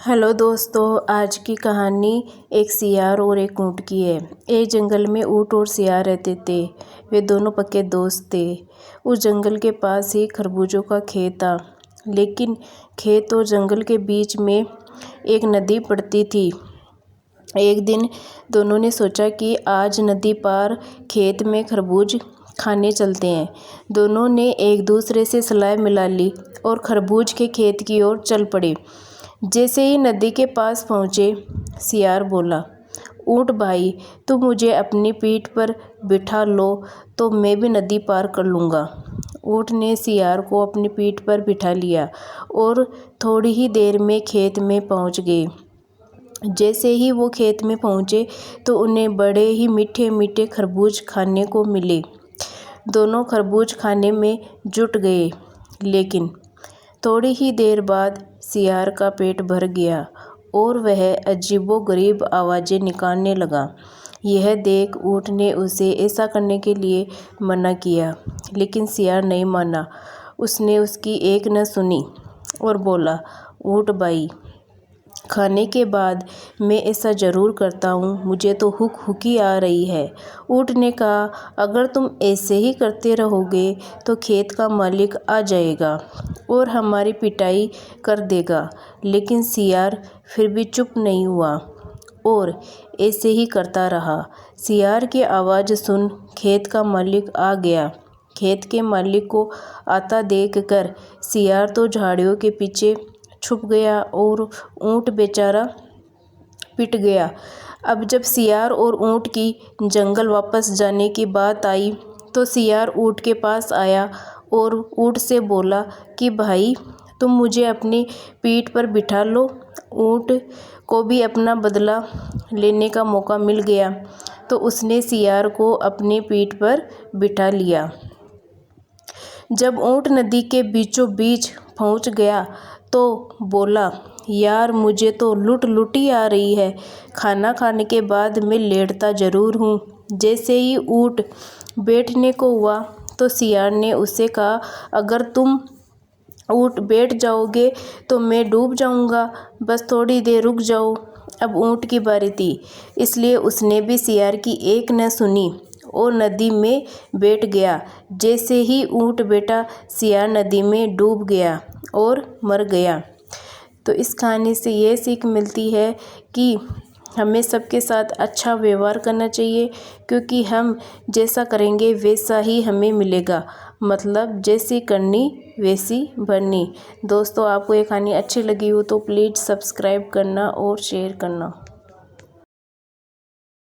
Hello दोस्तों, आज की कहानी एक सियार और एक ऊँट की है। एक जंगल में ऊँट और सियार रहते थे। वे दोनों पक्के दोस्त थे। उस जंगल के पास ही खरबूजों का खेत था, लेकिन खेत और जंगल के बीच में एक नदी पड़ती थी। एक दिन दोनों ने सोचा कि आज नदी पार खेत में खरबूज खाने चलते हैं। दोनों ने एक दूसरे से सलाह मिला ली और खरबूज के खेत की ओर चल पड़े। जैसे ही नदी के पास पहुँचे, सियार बोला, ऊँट भाई, तुम मुझे अपनी पीठ पर बिठा लो तो मैं भी नदी पार कर लूँगा। ऊँट ने सियार को अपनी पीठ पर बिठा लिया और थोड़ी ही देर में खेत में पहुँच गए। जैसे ही वो खेत में पहुँचे तो उन्हें बड़े ही मीठे मीठे खरबूज खाने को मिले। दोनों खरबूज खाने में जुट गए, लेकिन थोड़ी ही देर बाद सियार का पेट भर गया और वह अजीबोगरीब आवाज़ें निकालने लगा। यह देख ऊँट ने उसे ऐसा करने के लिए मना किया, लेकिन सियार नहीं माना। उसने उसकी एक न सुनी और बोला, ऊँट भाई, खाने के बाद मैं ऐसा ज़रूर करता हूँ, मुझे तो हुकी आ रही है। ऊँट ने कहा, अगर तुम ऐसे ही करते रहोगे तो खेत का मालिक आ जाएगा और हमारी पिटाई कर देगा। लेकिन सियार फिर भी चुप नहीं हुआ और ऐसे ही करता रहा। सियार की आवाज़ सुन खेत का मालिक आ गया। खेत के मालिक को आता देखकर सियार तो झाड़ियों के पीछे छुप गया और ऊँट बेचारा पिट गया। अब जब सियार और ऊँट की जंगल वापस जाने की बात आई तो सियार ऊँट के पास आया और ऊँट से बोला कि भाई, तुम मुझे अपनी पीठ पर बिठा लो। ऊँट को भी अपना बदला लेने का मौका मिल गया, तो उसने सियार को अपनी पीठ पर बिठा लिया। जब ऊँट नदी के बीचों बीच पहुँच गया तो बोला, यार, मुझे तो लुटी आ रही है। खाना खाने के बाद मैं लेटता ज़रूर हूँ। जैसे ही ऊँट बैठने को हुआ तो सियार ने उससे कहा, अगर तुम ऊँट बैठ जाओगे तो मैं डूब जाऊँगा, बस थोड़ी देर रुक जाओ। अब ऊँट की बारी थी, इसलिए उसने भी सियार की एक न सुनी और नदी में बैठ गया। जैसे ही ऊँट बैठा, सियार नदी में डूब गया और मर गया। तो इस कहानी से ये सीख मिलती है कि हमें सबके साथ अच्छा व्यवहार करना चाहिए, क्योंकि हम जैसा करेंगे वैसा ही हमें मिलेगा। मतलब जैसी करनी वैसी भरनी। दोस्तों, आपको ये कहानी अच्छी लगी हो तो प्लीज़ सब्सक्राइब करना और शेयर करना।